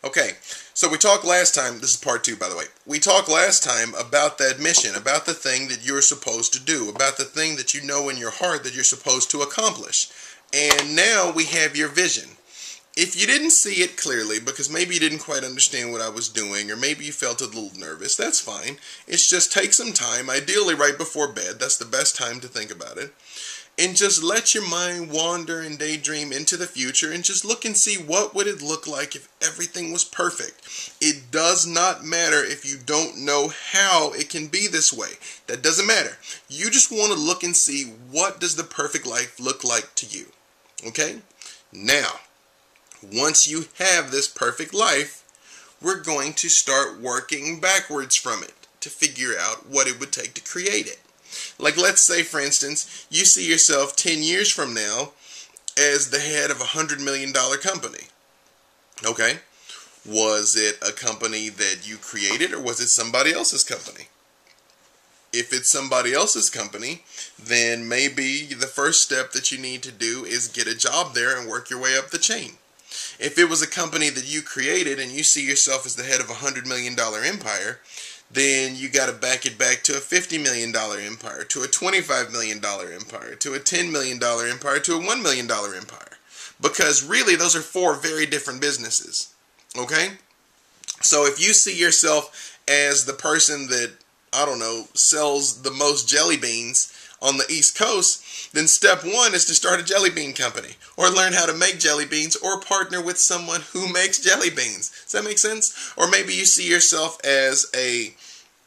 Okay, so we talked last time, this is part 2 by the way, we talked last time about that mission, about the thing that you're supposed to do, about the thing that you know in your heart that you're supposed to accomplish. And now we have your vision. If you didn't see it clearly, because maybe you didn't quite understand what I was doing, or maybe you felt a little nervous, that's fine. It's just take some time, ideally right before bed, that's the best time to think about it. And just let your mind wander and daydream into the future and just look and see what would it look like if everything was perfect. It does not matter if you don't know how it can be this way. That doesn't matter. You just want to look and see what does the perfect life look like to you. Okay? Now, once you have this perfect life, we're going to start working backwards from it to figure out what it would take to create it. Like, let's say, for instance, you see yourself 10 years from now as the head of a $100 million company. Okay? Was it a company that you created, or was it somebody else's company? If it's somebody else's company, then maybe the first step that you need to do is get a job there and work your way up the chain. If it was a company that you created and you see yourself as the head of a $100 million empire, then you got to back it back to a $50 million empire, to a $25 million empire, to a $10 million empire, to a $1 million empire. Because really, those are 4 very different businesses. Okay? So if you see yourself as the person that, I don't know, sells the most jelly beans on the East Coast, then step 1 is to start a jelly bean company, or learn how to make jelly beans, or partner with someone who makes jelly beans. Does that make sense? Or maybe you see yourself as a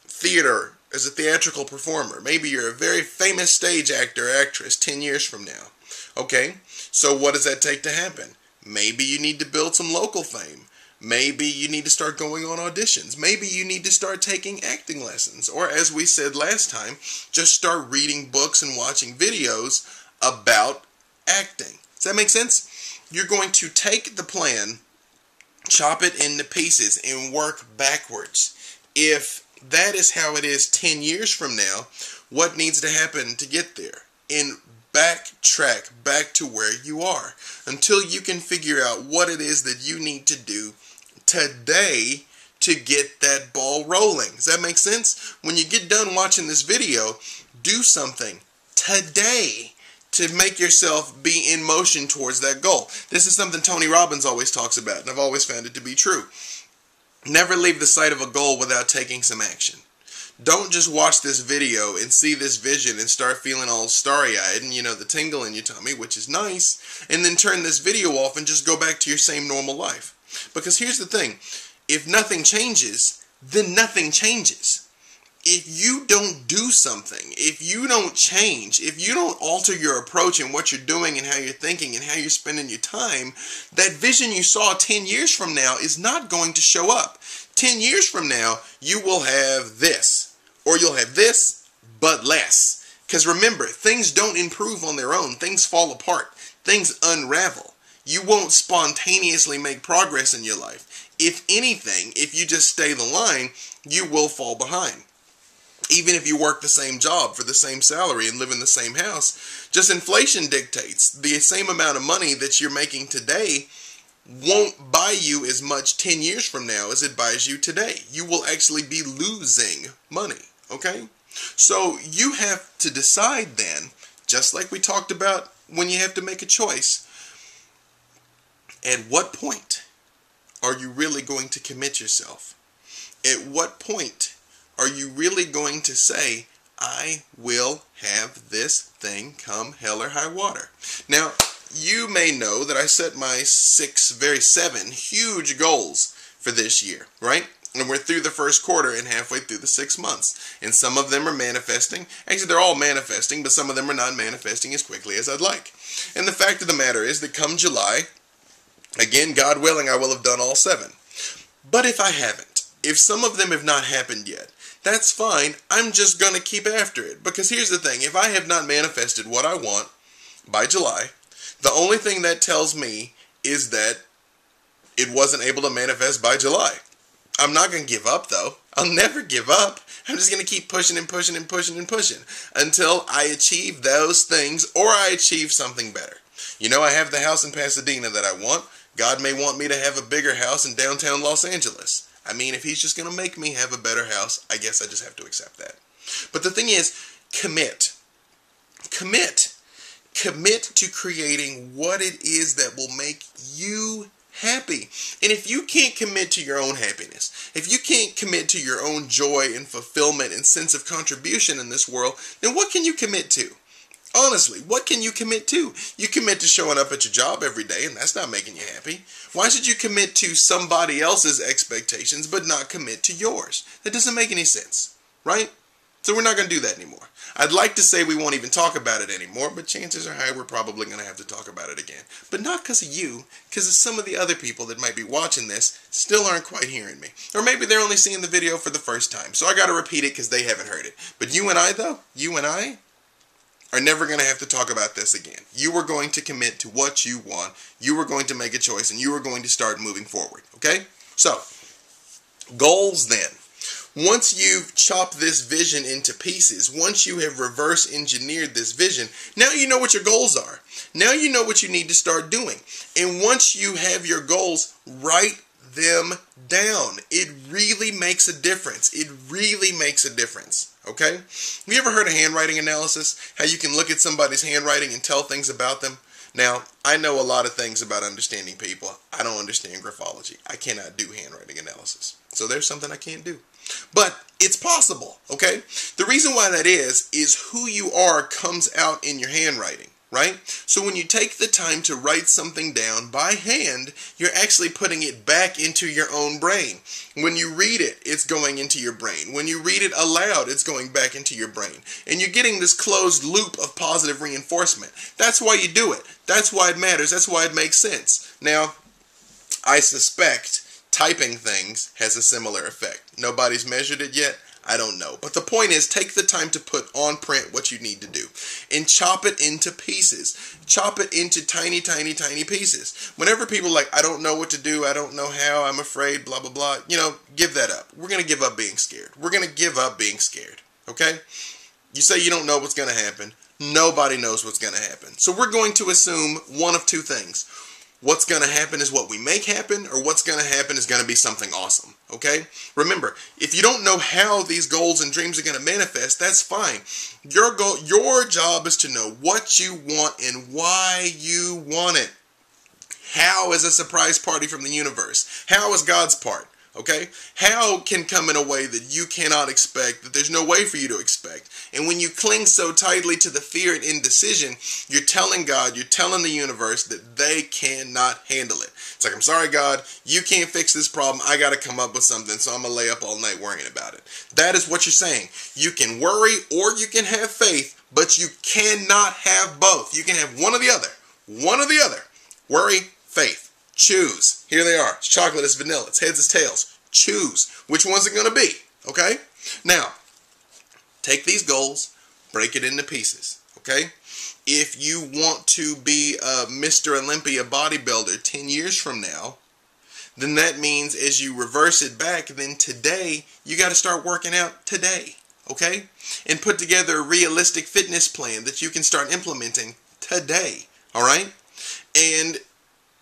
theatrical performer. Maybe you're a very famous stage actor or actress 10 years from now. Okay, so what does that take to happen? Maybe you need to build some local fame. Maybe you need to start going on auditions. Maybe you need to start taking acting lessons. Or as we said last time, just start reading books and watching videos about acting. Does that make sense? You're going to take the plan, chop it into pieces, and work backwards. If that is how it is 10 years from now, what needs to happen to get there? And backtrack back to where you are until you can figure out what it is that you need to do today to get that ball rolling. Does that make sense? When you get done watching this video, do something today to make yourself be in motion towards that goal. This is something Tony Robbins always talks about, and I've always found it to be true. Never leave the sight of a goal without taking some action. Don't just watch this video and see this vision and start feeling all starry-eyed and, the tingle in your tummy, which is nice, and then turn this video off and just go back to your same normal life. Because here's the thing, if nothing changes, then nothing changes. If you don't do something, if you don't change, if you don't alter your approach and what you're doing and how you're thinking and how you're spending your time, that vision you saw 10 years from now is not going to show up. 10 years from now, you will have this, or you'll have this, but less. Because remember, things don't improve on their own. Things fall apart. Things unravel. You won't spontaneously make progress in your life. If anything, if you just stay the line, you will fall behind. Even if you work the same job for the same salary and live in the same house, just inflation dictates the same amount of money that you're making today won't buy you as much 10 years from now as it buys you today. You will actually be losing money, okay? So you have to decide then, just like we talked about when you have to make a choice, at what point are you really going to commit yourself? At what point are you really going to say, I will have this thing come hell or high water? Now, you may know that I set my 7 huge goals for this year, right? And we're through the first quarter and halfway through the 6 months. And some of them are manifesting. Actually, they're all manifesting, but some of them are not manifesting as quickly as I'd like. And the fact of the matter is that come July, again, God willing, I will have done all 7. But if I haven't, if some of them have not happened yet, that's fine. I'm just going to keep after it. Because here's the thing. If I have not manifested what I want by July, the only thing that tells me is that it wasn't able to manifest by July. I'm not going to give up, though. I'll never give up. I'm just going to keep pushing and pushing and pushing and pushing until I achieve those things or I achieve something better. You know, I have the house in Pasadena that I want. God may want me to have a bigger house in downtown Los Angeles. I mean, if he's just going to make me have a better house, I guess I just have to accept that. But the thing is, commit. Commit. Commit to creating what it is that will make you happy. And if you can't commit to your own happiness, if you can't commit to your own joy and fulfillment and sense of contribution in this world, then what can you commit to? Honestly, what can you commit to? You commit to showing up at your job every day, and that's not making you happy. Why should you commit to somebody else's expectations but not commit to yours? That doesn't make any sense, right? So we're not going to do that anymore. I'd like to say we won't even talk about it anymore, but chances are high we're probably going to have to talk about it again. But not because of you, because of some of the other people that might be watching this still aren't quite hearing me. Or maybe they're only seeing the video for the first time, so I got to repeat it because they haven't heard it. But you and I, though, you and I are never going to have to talk about this again. You are going to commit to what you want, you are going to make a choice, and you are going to start moving forward, okay? So, goals then. Once you've chopped this vision into pieces, once you have reverse engineered this vision, now you know what your goals are. Now you know what you need to start doing. And once you have your goals, write them down. It really makes a difference. It really makes a difference. Okay? Have you ever heard of handwriting analysis? How you can look at somebody's handwriting and tell things about them? Now, I know a lot of things about understanding people. I don't understand graphology. I cannot do handwriting analysis. So there's something I can't do. But it's possible, okay? The reason why that is who you are comes out in your handwriting, right? So when you take the time to write something down by hand, you're actually putting it back into your own brain. When you read it, it's going into your brain. When you read it aloud, it's going back into your brain. And you're getting this closed loop of positive reinforcement. That's why you do it. That's why it matters. That's why it makes sense. Now, I suspect typing things has a similar effect. Nobody's measured it yet. I don't know. But the point is, take the time to put on print what you need to do and chop it into pieces. Chop it into tiny, tiny, tiny pieces. Whenever people are like, I don't know what to do, I don't know how, I'm afraid, blah, blah, blah, you know, give that up. We're going to give up being scared. We're going to give up being scared. Okay? You say you don't know what's going to happen. Nobody knows what's going to happen. So we're going to assume one of two things. What's going to happen is what we make happen, or what's going to happen is going to be something awesome, okay? Remember, if you don't know how these goals and dreams are going to manifest, that's fine. Your job is to know what you want and why you want it. How is a surprise party from the universe? How is God's part? Okay? How can come in a way that you cannot expect, that there's no way for you to expect. And when you cling so tightly to the fear and indecision, you're telling God, you're telling the universe that they cannot handle it. It's like, I'm sorry, God, you can't fix this problem. I got to come up with something, so I'm going to lay up all night worrying about it. That is what you're saying. You can worry or you can have faith, but you cannot have both. You can have one or the other. One or the other. Worry, faith. Choose. Here they are. It's chocolate, it's vanilla, it's heads, it's tails. Choose. Which one's it going to be? Okay? Now, take these goals, break it into pieces. Okay? If you want to be a Mr. Olympia bodybuilder 10 years from now, then that means as you reverse it back, then today, you got to start working out today. Okay? And put together a realistic fitness plan that you can start implementing today. Alright? And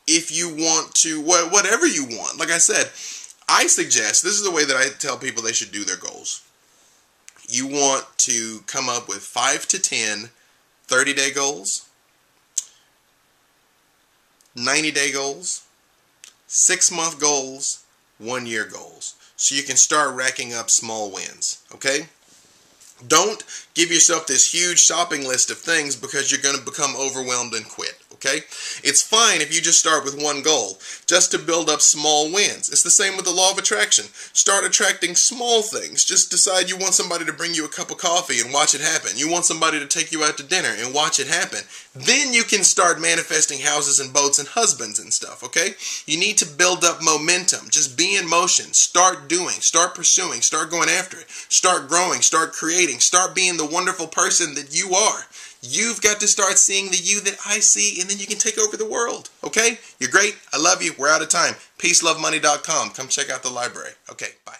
if you want to, whatever you want, like I said, I suggest, this is the way that I tell people they should do their goals. You want to come up with 5 to 10 30-day goals, 90-day goals, 6-month goals, 1-year goals. So you can start racking up small wins, okay? Don't give yourself this huge shopping list of things because you're going to become overwhelmed and quit. Okay? It's fine if you just start with one goal, just to build up small wins. It's the same with the law of attraction. Start attracting small things. Just decide you want somebody to bring you a cup of coffee and watch it happen. You want somebody to take you out to dinner and watch it happen. Then you can start manifesting houses and boats and husbands and stuff, okay? You need to build up momentum. Just be in motion. Start doing. Start pursuing. Start going after it. Start growing. Start creating. Start being the wonderful person that you are. You've got to start seeing the you that I see, and then you can take over the world. Okay? You're great. I love you. We're out of time. PeaceLoveMoney.com. Come check out the library. Okay, bye.